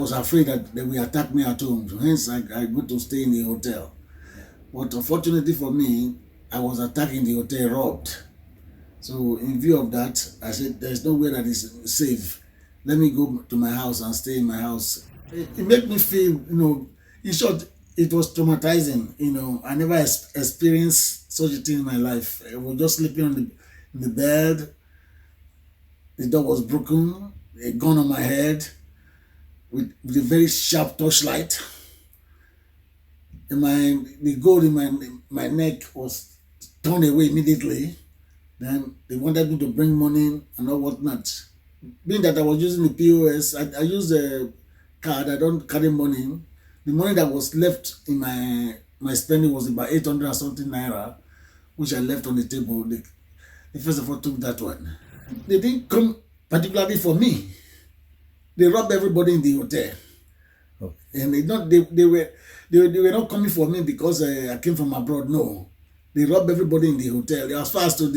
was afraid that they will attack me at home. So hence, I go to stay in the hotel. But unfortunately for me, I was attacked in the hotel, robbed. So in view of that, I said, there's no way that is safe. Let me go to my house and stay in my house. It made me feel, in short, it was traumatizing. I never experienced such a thing in my life. I was just sleeping in the bed. The door was broken, a gun on my head with a very sharp torchlight. The gold in my neck was torn away immediately. Then they wanted me to bring money and all whatnot. Being that I was using the POS, I use a card. I don't carry money. The money that was left in my spending was about 800 and something naira, which I left on the table. They first of all took that one. They didn't come particularly for me. They robbed everybody in the hotel. Okay. And they were not coming for me because I came from abroad. No. They robbed everybody in the hotel. As far as to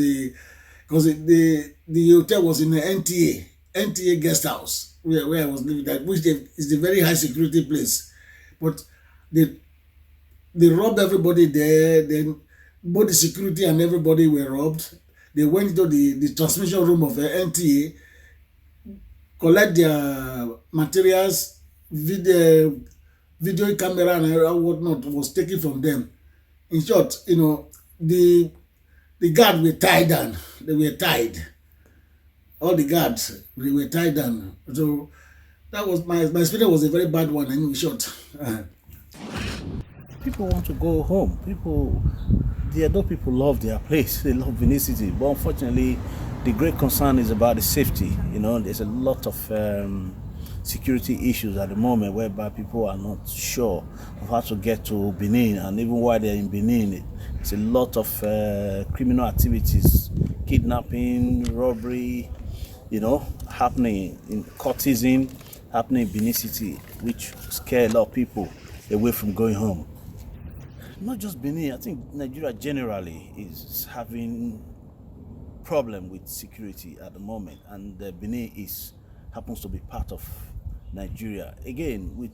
because the hotel was in the NTA guest house where I was living, which is a very high security place. But they robbed everybody there. Then both the security and everybody were robbed. They went into the transmission room of the NTA, collect their materials, video camera and whatnot was taken from them. In short, the guards were tied down. They were tied. All the guards, they were tied down. So that was my experience was a very bad one. In short, People want to go home. The Edo people love their place. They love benin-city. But unfortunately, the great concern is about the safety. There's a lot of security issues at the moment whereby people are not sure of how to get to Benin, and even while they're in Benin, it's a lot of criminal activities, kidnapping, robbery, happening in courtesan, happening in Benin-city, which scare a lot of people away from going home. Not just Benin, I think Nigeria generally is having problem with security at the moment, and Benin happens to be part of Nigeria. Again, with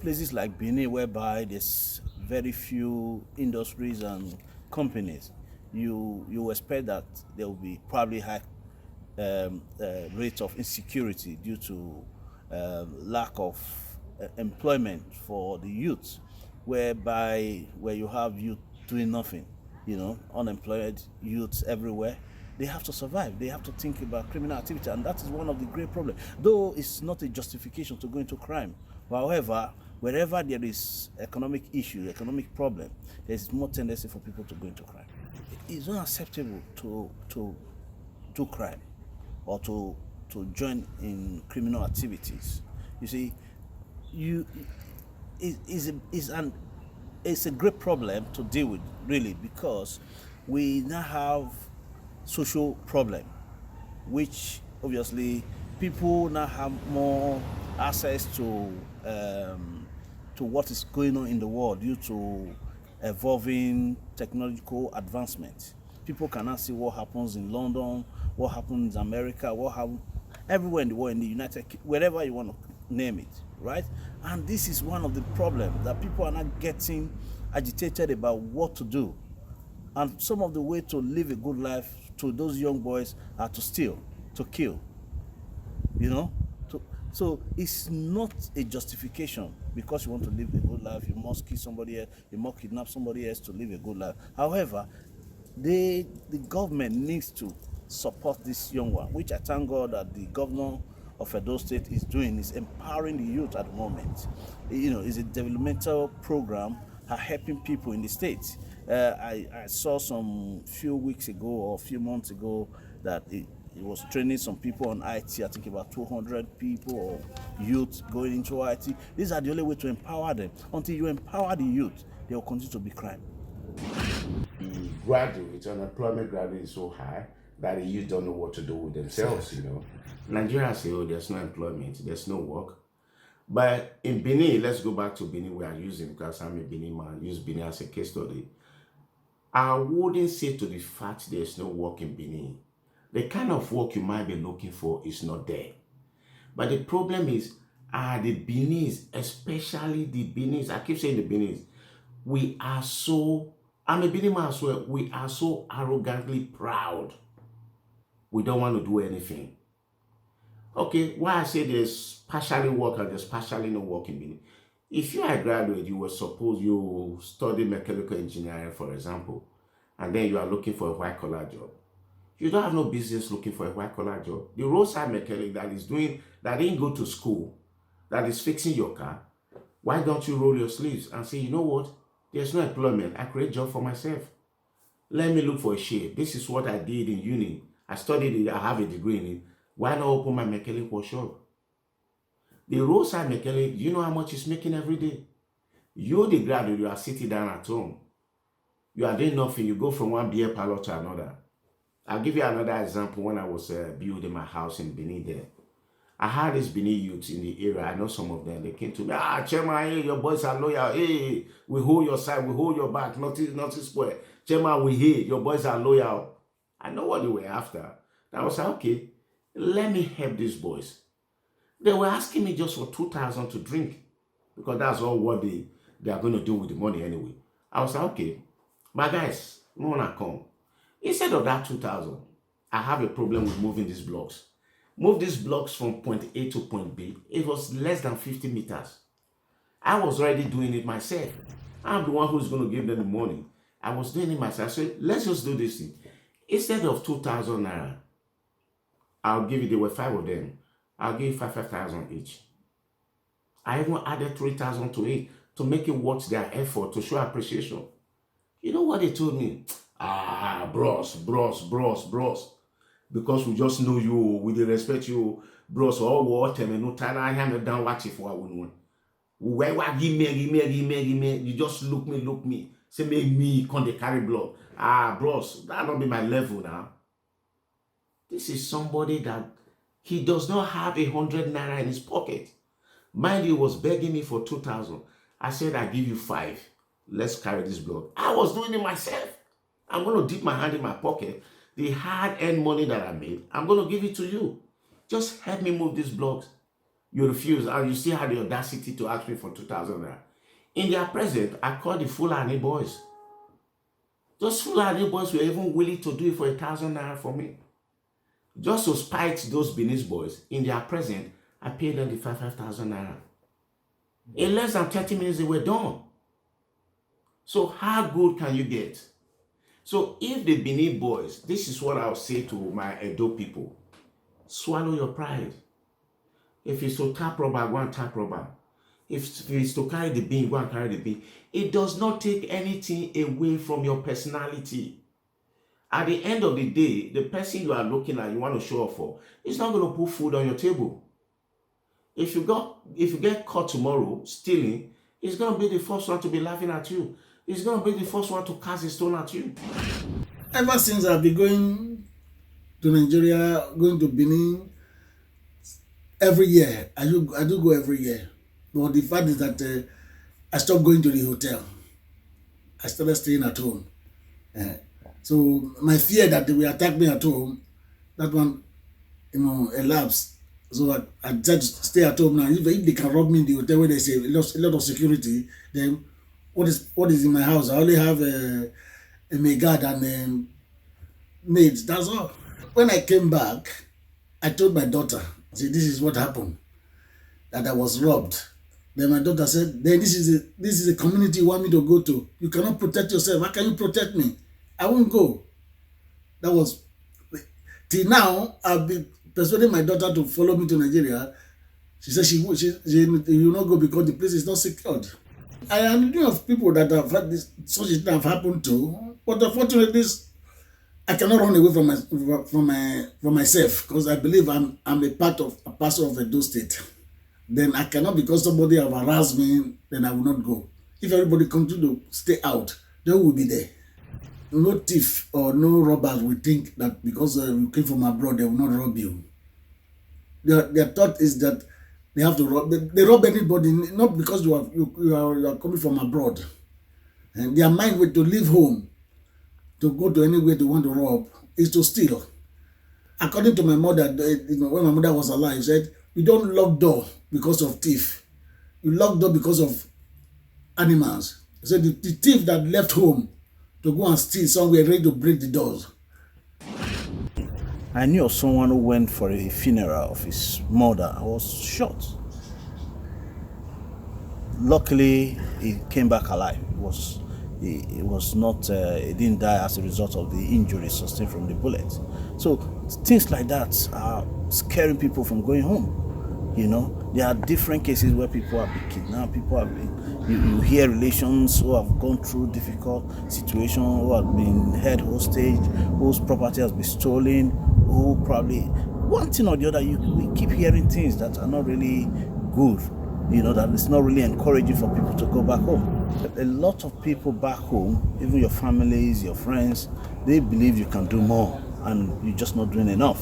places like Benin, whereby there's very few industries and companies, you expect that there will be probably high rate of insecurity due to lack of employment for the youth, where you have youth doing nothing, unemployed youths everywhere. They have to survive. They have to think about criminal activity, and that is one of the great problems. Though it's not a justification to go into crime. However, wherever there is economic issue, economic problem, there is more tendency for people to go into crime. It's unacceptable to do crime or to join in criminal activities. You see, it's a great problem to deal with, really, because we now have social problem, which obviously people now have more access to what is going on in the world due to evolving technological advancement. People can now see what happens in London, what happens in America, what happens everywhere in the world, in the United Kingdom, wherever you want to name it, right? And this is one of the problems, that people are not getting agitated about what to do. And some of the way to live a good life to those young boys are to steal, to kill, So it's not a justification because you want to live a good life, you must kill somebody else, you must kidnap somebody else to live a good life. However, the government needs to support this young one, which I thank God that the governor of Edo State is doing, is empowering the youth at the moment. It's a developmental program helping people in the state. I saw some few weeks ago or a few months ago that it was training some people on IT. I think about 200 people or youth going into IT. These are the only way to empower them. Until you empower the youth, they will continue to be crime. The unemployment graduate is so high that the youth don't know what to do with themselves, Nigeria say, oh, there's no employment, there's no work. But in Benin, let's go back to Benin, we are using, because I'm a Benin man, use Benin as a case study. I wouldn't say to the fact there's no work in Benin. The kind of work you might be looking for is not there. But the problem is, are the Beninese, especially the Beninese. I keep saying the Beninese. We are so, I'm a Benin man as well, we are so arrogantly proud. We don't want to do anything. Okay, why I say there's partially work and there's partially no work in Benin. If you are a graduate, you were supposed you study mechanical engineering, for example, and then you are looking for a white collar job. You don't have no business looking for a white collar job. The roadside mechanic that is doing, that didn't go to school, that is fixing your car, why don't you roll your sleeves and say, you know what? There's no employment. I create a job for myself. Let me look for a shade. This is what I did in uni. I studied it. I have a degree in it. Why not open my mechanic workshop? The roadside mechanic, you know how much he's making every day? You, the graduate, you are sitting down at home. You are doing nothing. You go from one beer parlor to another. I'll give you another example. When I was building my house in Benin there, I had this Benin youth in the area. I know some of them. They came to me, Chairman, hey, your boys are loyal. Hey, we hold your side. We hold your back. Nothing square. Chairman, we hate. Your boys are loyal. I know what they were after. I was like, okay, let me help these boys. They were asking me just for 2,000 to drink because that's all what they are going to do with the money anyway. I was like, okay, my guys, no one come. Instead of that 2,000, I have a problem with moving these blocks. Move these blocks from point A to point B. It was less than 50 meters. I was already doing it myself. I'm the one who's going to give them the money. I was doing it myself. I said, let's just do this thing. Instead of 2,000 naira, I'll give you, there were 5 of them. I'll give you 5,000 each. I even added 3,000 to it to make it worth their effort, to show appreciation. You know what they told me? Bros. Because we just know you, we dey respect you, bros. All what and no time I hand down watch it for one. Where give me. You just look me. Say make me come the carry blood. Bros, that not be my level now. This is somebody that he does not have 100 naira in his pocket. Mind you, was begging me for 2,000. I said, I give you 5. Let's carry this blood. I was doing it myself. I'm going to dip my hand in my pocket. The hard-earned money that I made, I'm going to give it to you. Just help me move these blocks. You refuse, and you still had the audacity to ask me for 2,000 naira. In their presence, I called the Fulani boys. Those Fulani boys were even willing to do it for 1,000 naira for me. Just to spite those Beninese boys, in their presence, I paid them the 5,000 naira. In less than 30 minutes, they were done. So how good can you get? So if the Benin boys, this is what I'll say to my Edo people, swallow your pride. If it's to tap rubber, go and tap rubber. If it's to carry the bean, go and carry the bean. It does not take anything away from your personality. At the end of the day, the person you are looking at, you want to show off for, is not going to put food on your table. If you get caught tomorrow stealing, he's going to be the first one to be laughing at you. He's going to be the first one to cast a stone at you. Ever since I've been going to Nigeria, going to Benin, every year, I do go every year. But the fact is that I stopped going to the hotel. I started staying at home. So my fear that they will attack me at home, that one, elapsed. So I decided to stay at home now. If they can rob me in the hotel where they say a lot of security, then what is in my house? I only have a maid guard and maids. That's all. When I came back, I told my daughter, I said, this is what happened, that I was robbed. Then my daughter said, then this is a community you want me to go to. You cannot protect yourself. How can you protect me? I won't go. That was, till now, I've been persuading my daughter to follow me to Nigeria. She said she will not go because the place is not secured. I am knowing of people that have had this such a thing have happened to, but unfortunately, I cannot run away from myself because I believe I'm a parcel of Edo State. Then I cannot, because somebody have harassed me, then I will not go. If everybody continue to stay out, they will be there. No thief or no robbers will think that because you came from abroad, they will not rob you. Their thought is that they have to rob. They rob anybody, not because you are coming from abroad. And their mind way to leave home, to go to anywhere they want to rob, is to steal. According to my mother, when my mother was alive, she said, You don't lock door because of thief. You lock door because of animals. So the thief that left home to go and steal somewhere ready to break the doors. I knew of someone who went for a funeral of his mother and was shot. Luckily, he came back alive. He was not. He didn't die as a result of the injuries sustained from the bullet. So things like that are scaring people from going home. There are different cases where people have been kidnapped. People have been. You hear relations who have gone through difficult situations, who have been held hostage, whose property has been stolen, who probably one thing or the other. We keep hearing things that are not really good. That it's not really encouraging for people to go back home. A lot of people back home, even your families, your friends, they believe you can do more and you're just not doing enough.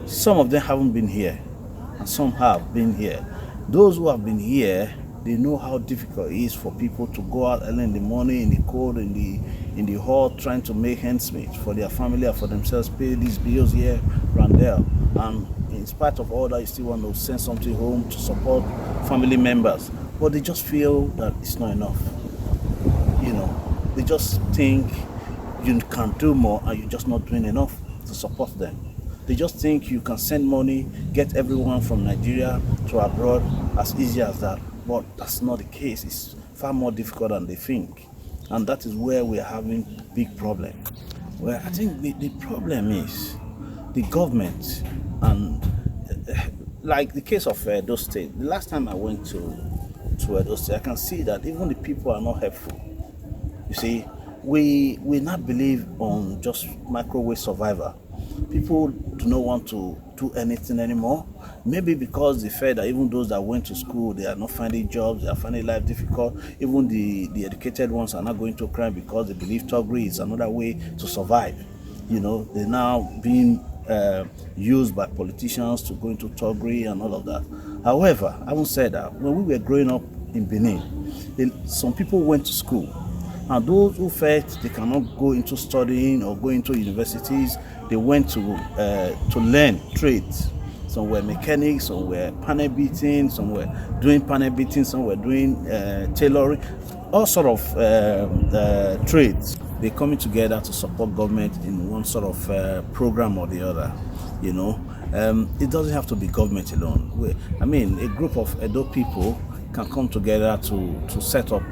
Some of them haven't been here and some have been here. Those who have been here, they know how difficult it is for people to go out early in the morning, in the cold, in the hot, trying to make ends meet for their family or for themselves, pay these bills here, and there. And in spite of all that, you still want to send something home to support family members. But they just feel that it's not enough. They just think you can do more and you're just not doing enough to support them. They just think you can send money, get everyone from Nigeria to abroad as easy as that. But that's not the case. It's far more difficult than they think. And that is where we're having big problem. Well, I think the problem is the government and like the case of Edo State. The last time I went to Edo State, I can see that even the people are not helpful. You see, we not believe on just microwave survival. People do not want to do anything anymore. Maybe because they felt that even those that went to school, they are not finding jobs, they are finding life difficult. Even the educated ones are not going to crime because they believe thuggery is another way to survive. They're now being used by politicians to go into thuggery and all of that. However, having said that, when we were growing up in Benin, some people went to school. And those who felt they cannot go into studying or go into universities, they went to learn trades. Some were mechanics, some were panel beating, some were doing panel beating, some were doing tailoring, all sort of trades. They're coming together to support government in one sort of program or the other. It doesn't have to be government alone. A group of Edo people can come together to set up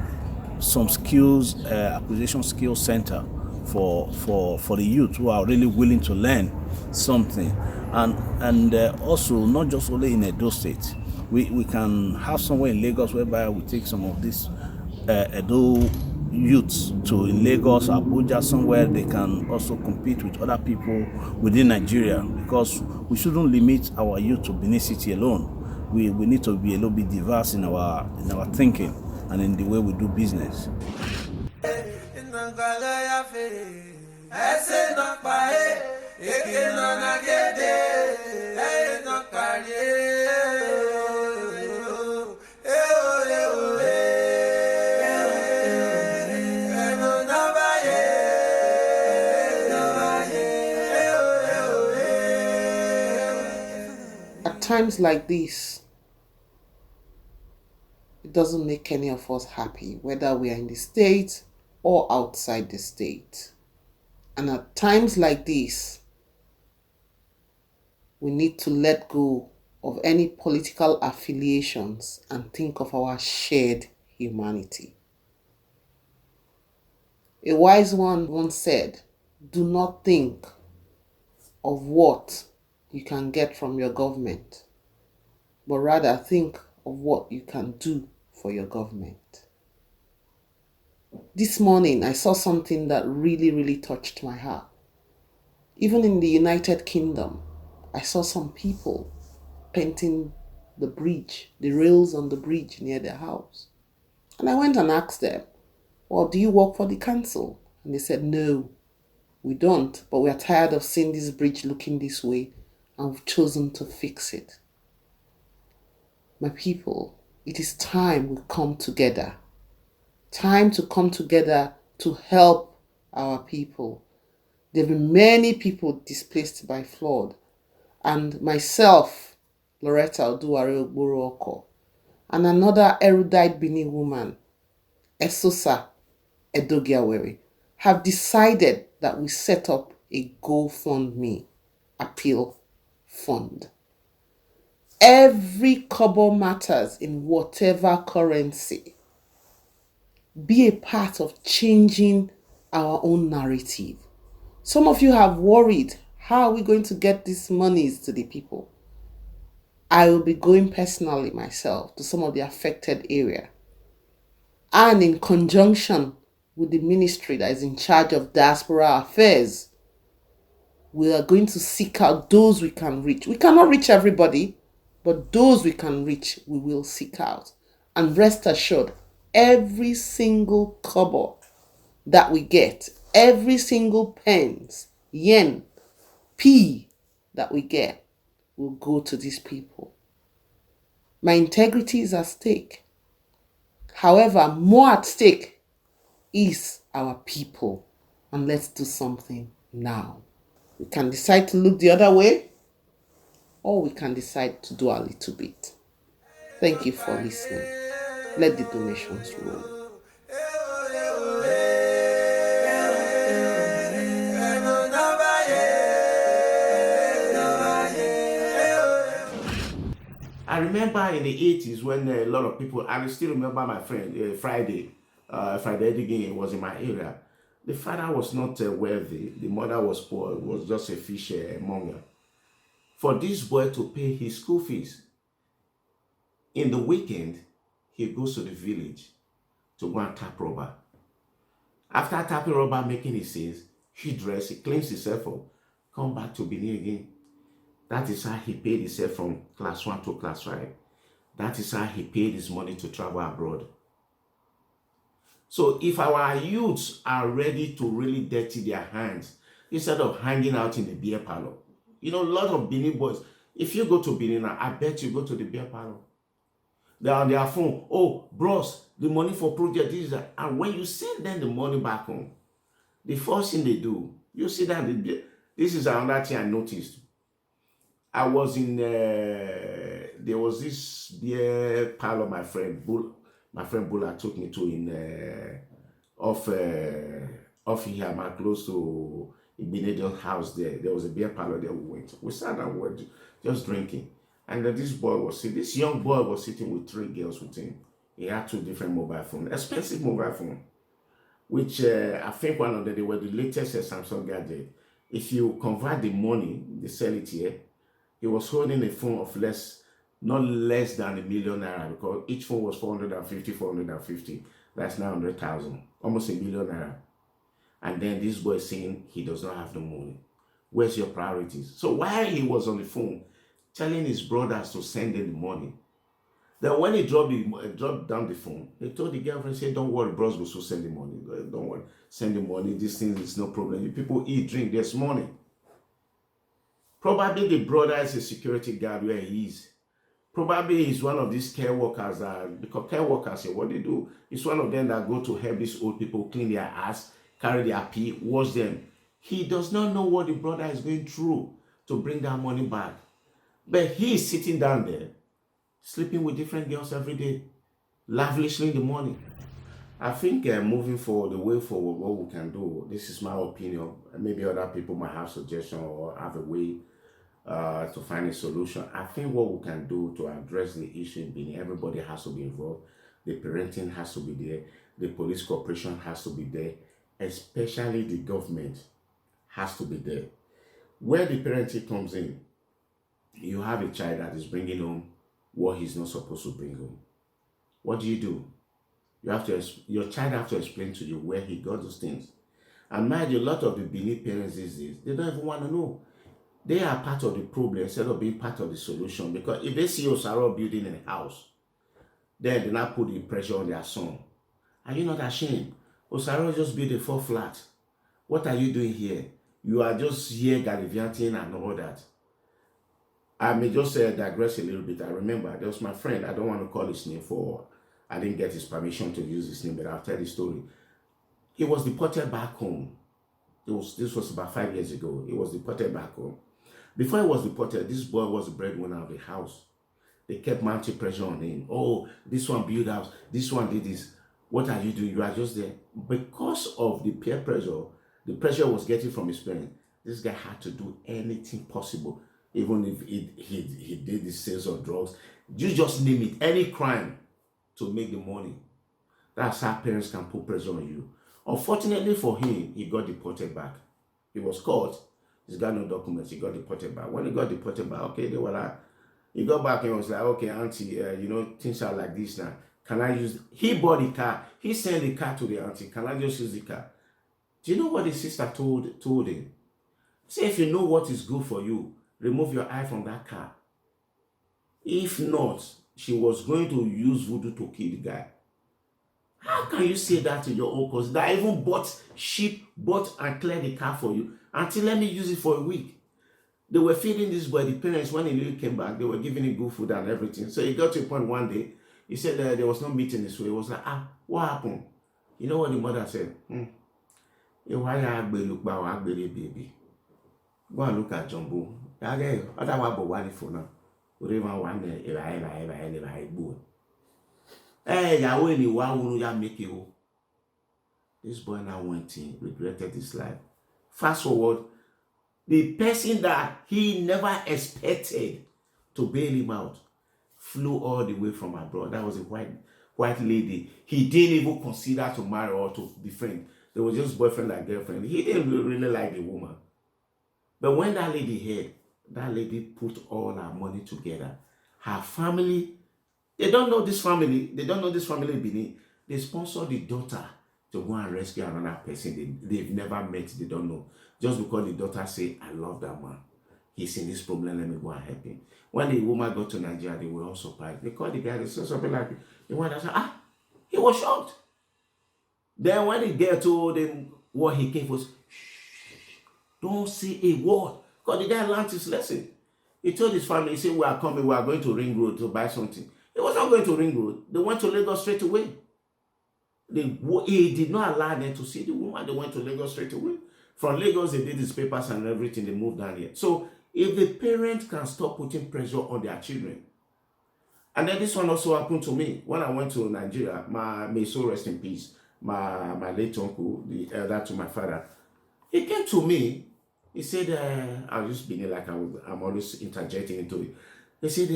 some skills acquisition skills center for the youth who are really willing to learn something, and also not just only in Edo State. We can have somewhere in Lagos whereby we take some of these Edo youths to in Lagos, Abuja, somewhere they can also compete with other people within Nigeria, because we shouldn't limit our youth to benin-city alone. We need to be a little bit diverse in our thinking and in the way we do business. At times like this, it doesn't make any of us happy, whether we are in the state or outside the state. And at times like this, we need to let go of any political affiliations and think of our shared humanity. A wise one once said, do not think of what you can get from your government, but rather think of what you can do for your government. This morning, I saw something that really, really touched my heart. Even in the United Kingdom, I saw some people painting the bridge, the rails on the bridge near their house. And I went and asked them, well, do you work for the council? And they said, no, we don't, but we are tired of seeing this bridge looking this way, and we've chosen to fix it. My people, it is time we come together. Time to come together to help our people. There have been many people displaced by flood, and myself, Loretta Oduwari Ogboro, and another erudite Benin woman, Esosa Edo Diaspora, have decided that we set up a GoFundMe appeal fund. Every kobo matters in whatever currency. Be a part of changing our own narrative. Some of you have worried, how are we going to get these monies to the people? I will be going personally myself to some of the affected area. And in conjunction with the ministry that is in charge of diaspora affairs, we are going to seek out those we can reach. We cannot reach everybody, but those we can reach, we will seek out. And rest assured, every single kobo that we get, every single pence, yen, p that we get will go to these people. My integrity is at stake. However, more at stake is our people. And let's do something now. We can decide to look the other way, or we can decide to do a little bit. Thank you for listening. Let the donations roll. I remember in the 80s when a lot of people, and I still remember my friend, Friday Edigin was in my area. The father was not wealthy, the mother was poor, was just a fish monger. For this boy to pay his school fees, in the weekend, he goes to the village to go and tap rubber. After tapping rubber, making his sales, he dresses, he cleans himself up, come back to Benin again. That is how he paid himself from class 1 to class 5. That is how he paid his money to travel abroad. So if our youths are ready to really dirty their hands, instead of hanging out in the beer parlor, a lot of Benin boys, if you go to Benin now, I bet you go to the beer parlor. They're on their phone. Oh, bros, the money for project is that. And when you send them the money back home, the first thing they do, you see that this is another thing I noticed. I was in, there was this beer parlor my friend Bulla took me to in, off here, close to Igbinedion house there. There was a beer parlor there we went. We sat and we were just drinking. And this young boy was sitting with 3 girls with him. He had 2 different mobile phones, expensive mobile phone, which I think one of them, they were the latest Samsung gadget. If you convert the money, they sell it here. He was holding a phone of not less than $1 million naira, because each phone was 450. That's 900,000, almost $1 million naira. And then this boy saying he does not have the money. Where's your priorities? So while he was on the phone, telling his brothers to send him the money, then when he dropped down the phone, he told the girlfriend, say, don't worry, bros will soon send the money. Don't worry, send the money. This thing is no problem. You people eat, drink, there's money. Probably the brother is a security guard where he is. Probably he's one of these care workers, because care workers, what they do, it's one of them that go to help these old people clean their ass, carry their pee, wash them. He does not know what the brother is going through to bring that money back. But he is sitting down there, sleeping with different girls every day, lavishly in the morning. I think moving forward, the way forward, what we can do, this is my opinion. Maybe other people might have suggestions or have a way to find a solution. I think what we can do to address the issue in Benin, everybody has to be involved. The parenting has to be there. The police cooperation has to be there. Especially the government has to be there. Where the parenting comes in, you have a child that is bringing home what he's not supposed to bring home. What do? Your child have to explain to you where he got those things. And mind you, a lot of the Benin parents these days, they don't even want to know. They are part of the problem instead of being part of the solution. Because if they see Osaro building a house, then they now put the pressure on their son. Are you not ashamed? Osaro just built a 4 flat. What are you doing here? You are just here gallivanting and all that. I may just digress a little bit. I remember there was my friend, I don't want to call his name I didn't get his permission to use his name, but I'll tell the story. He was deported back home. This was about 5 years ago. He was deported back home. Before he was deported, this boy was the breadwinner of the house. They kept mounting pressure on him. Oh, this one built house, this one did this. What are you doing? You are just there. Because of the peer pressure, the pressure was getting from his parents, this guy had to do anything possible, even if he did the sales of drugs. You just name it, any crime to make the money. That's how parents can put pressure on you. Unfortunately for him, he got deported back. He was caught. He's got no documents. He got deported back. When he got deported back, okay, they were like, he got back and was like, okay, auntie, you know, things are like this now. Can I use? He bought the car. He sent the car to the auntie. Can I just use the car? Do you know what the sister told him? Say, if you know what is good for you, remove your eye from that car. If not, she was going to use voodoo to kill the guy. How can you say that to your own cousin that even bought and cleared the car for you? Until let me use it for a week. They were feeding this boy. The parents, when he came back, they were giving him good food and everything. So he got to a point one day, he said there was no meat in his way. He was like, what happened? You know what the mother said? Why look baby? Go and look at Jumbo. For now. This boy now went in, regretted his life. Fast forward, the person that he never expected to bail him out flew all the way from abroad. That was a white lady. He didn't even consider to marry or to be friends. They were just boyfriend and girlfriend. He didn't really like the woman. But when that lady heard, that lady put all her money together. Her family, they don't know this family. They don't know this family in Benin. They sponsored the daughter to go and rescue another person they've never met. They don't know. Just because the daughter say, I love that man. He's in this problem. Let me go and help him. When the woman got to Nigeria, they were all surprised. They called the guy. They said something like, the one that said, he was shocked. Then when the girl told him what he came for, don't say a word. Because the guy learned his lesson. He told his family, he said, we are coming, we are going to Ring Road to buy something. He was not going to Ring Road. They went to Lagos straight away. He did not allow them to see the woman. They went to Lagos straight away. From Lagos, they did his papers and everything. They moved down here. So if the parents can stop putting pressure on their children. And then this one also happened to me. When I went to Nigeria, may soul rest in peace, my late uncle, the elder to my father, he came to me. He said, I was just being like I'm always interjecting into it. He said,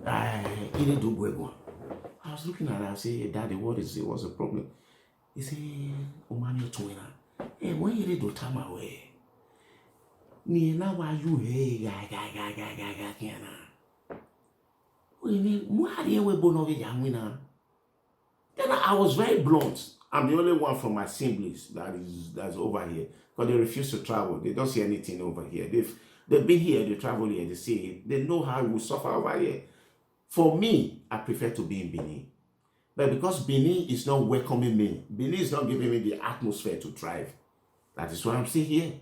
I was looking at her, I said, Daddy, what's the problem? He said, Omani Twina, hey, when you do time away, Nina, why you hey, Then I was very blunt. I'm the only one from my siblings that's over here. Because they refuse to travel. They don't see anything over here. They've been here, they travel here, they see it. They know how we suffer over here. For me, I prefer to be in Benin. But because Benin is not welcoming me, Benin is not giving me the atmosphere to thrive. That is why I'm still here.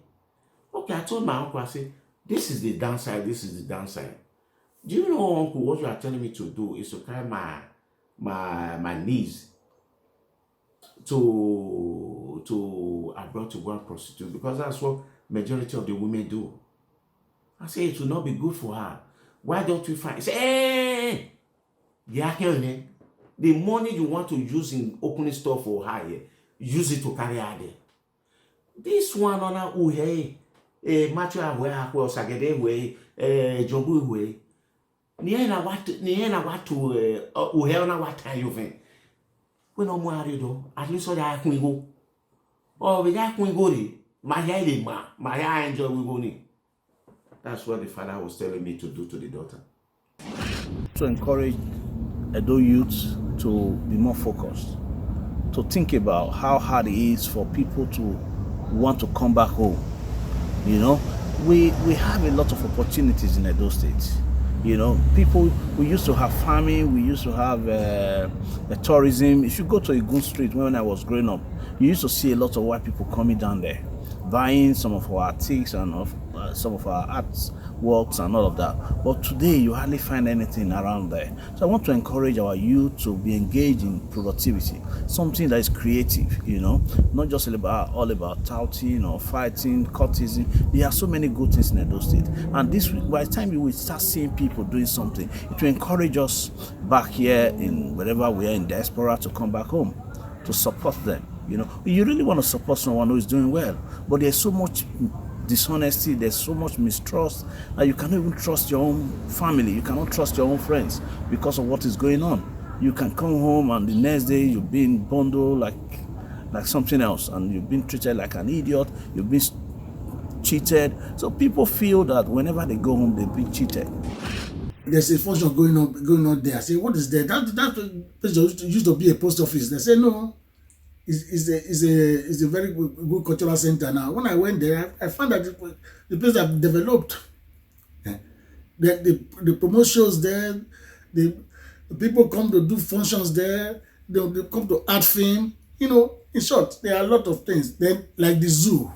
Okay, I told my uncle, I said, this is the downside, this is the downside. Do you know, uncle, what you are telling me to do is to carry my niece to abroad to go and prostitute, because that's what majority of the women do. I say it will not be good for her. Why don't we find? Say, hey, the money you want to use in opening store for her, use it to carry her there. This one on her uhe, macho away, akwa sagede way, jobu way. Niena watu uhe ona watan yuven. We no more do. At least so that I can go. Oh, we can go there. My enjoy we go ni. That's what the father was telling me to do to the daughter. To encourage Edo youths to be more focused, to think about how hard it is for people to want to come back home. You know, we have a lot of opportunities in Edo State. You know, we used to have farming, we used to have tourism. If you go to Igun Street when I was growing up, you used to see a lot of white people coming down there, buying some of our antiques and some of our arts works and all of that. But today, you hardly find anything around there. So I want to encourage our youth to be engaged in productivity, something that is creative, not just all about touting or fighting, courtesan. There are so many good things in Edo State. And this, by the time you will start seeing people doing something, it will encourage us back here in wherever we are in diaspora to come back home to support them. You really want to support someone who is doing well, but there's so much dishonesty, there's so much mistrust that you cannot even trust your own family, you cannot trust your own friends because of what is going on. You can come home and the next day you've been bundled like something else, and you've been treated like an idiot, you've been cheated. So people feel that whenever they go home, they've been cheated. There's a function going on there. I say, what is there? That place used to be a post office. They say no. It's a very good cultural center now. When I went there, I found that the place have developed. The promote shows there, the people come to do functions there, they come to art film. In short, there are a lot of things. Then, like the zoo.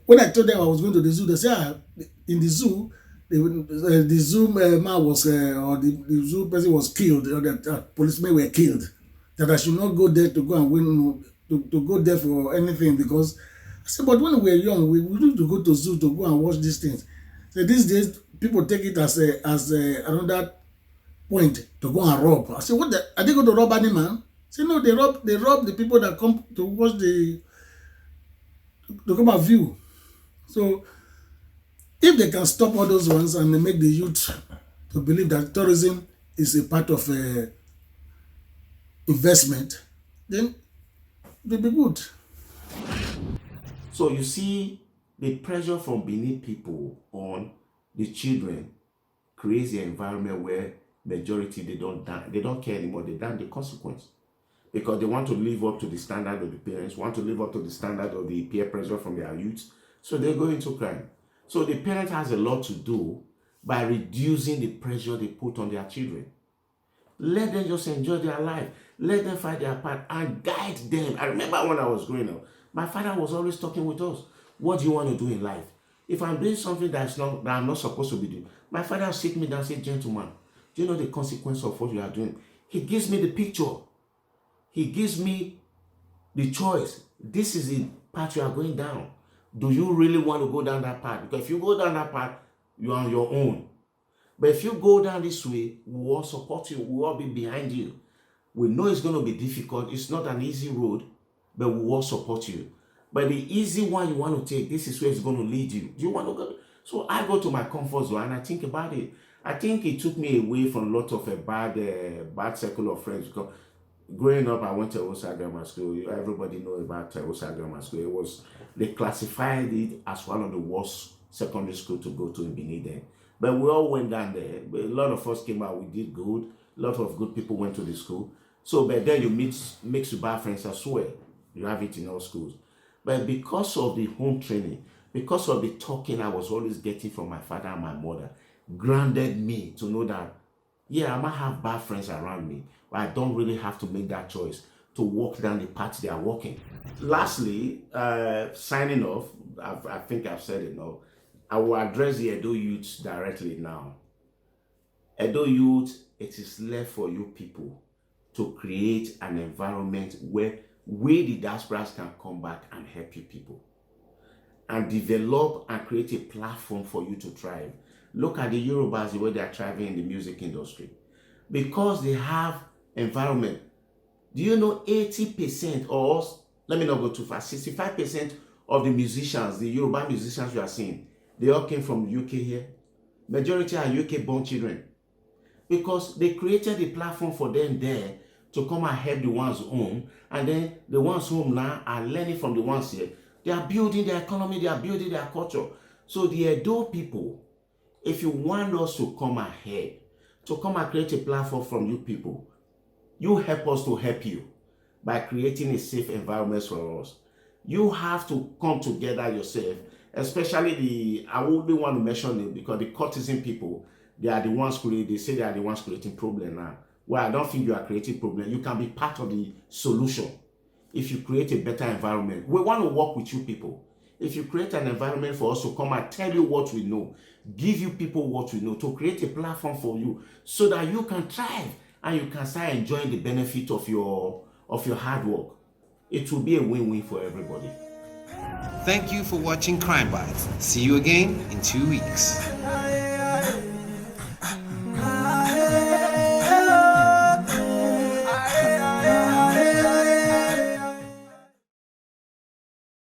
When I told them I was going to the zoo, they said, in the zoo, the zoo man was, or the zoo person was killed, or the policemen were killed. That I should not go there to go and win, to go there for anything, because I said, but when we were young, we used to go to zoo to go and watch these things. So these days, people take it as another point to go and rob. I said, are they going to rob any man? I said, no, they rob the people that come to watch to come and view. So if they can stop all those ones and they make the youth to believe that tourism is a part of investment, then it'll be good. So you see, the pressure from Benin people on the children creates the environment where majority they don't care anymore. They damn the consequence, because they want to live up to the standard of the parents, want to live up to the standard of the peer pressure from their youth. So they go into crime. So the parent has a lot to do by reducing the pressure they put on their children. Let them just enjoy their life. Let them find their path and guide them. I remember when I was growing up, my father was always talking with us. What do you want to do in life? If I'm doing something that I'm not supposed to be doing, my father will sit me down and say, gentleman, do you know the consequence of what you are doing? He gives me the picture. He gives me the choice. This is the path you are going down. Do you really want to go down that path? Because if you go down that path, you are on your own. But if you go down this way, we will all support you. We will all be behind you. We know it's going to be difficult. It's not an easy road, but we will all support you. But the easy one you want to take, this is where it's going to lead you. Do you want to go? So I go to my comfort zone and I think about it. I think it took me away from a lot of a bad circle of friends, because growing up, I went to Osa Grammar School. Everybody knows about Osa Grammar School. They classified it as one of the worst secondary school to go to in Benin then. But we all went down there. But a lot of us came out, we did good. A lot of good people went to the school. So, but then you make super friends as well. You have it in all schools. But because of the home training, because of the talking I was always getting from my father and my mother, grounded me to know that, yeah, I might have bad friends around me, but I don't really have to make that choice to walk down the path they are walking. Lastly, signing off, I think I've said enough. I will address the Edo youth directly now. Edo youth, it is left for you people to create an environment where we, the diasporas, can come back and help you people and develop and create a platform for you to thrive. Look at the Yorubas, the way they are thriving in the music industry. Because they have environment. Do you know 80%, or let me not go too far, 65% of the musicians, the Yoruba musicians you are seeing, they all came from the UK here. Majority are UK-born children. Because they created a platform for them there to come and help the ones home. And then the ones home now are learning from the ones here. They are building their economy, they are building their culture. So the Edo people, if you want us to come ahead, to come and create a platform from you people, you help us to help you by creating a safe environment for us. You have to come together yourself, especially I wouldn't want to mention it because the courtesan people, they are the ones they say they are the ones creating problem now. Well, I don't think you are creating problem. You can be part of the solution if you create a better environment. We want to work with you people. If you create an environment for us to come and tell you what we know, give you people what we know, to create a platform for you so that you can thrive and you can start enjoying the benefit of your hard work, it will be a win-win for everybody. Thank you for watching Crime Bites. See you again in 2 weeks.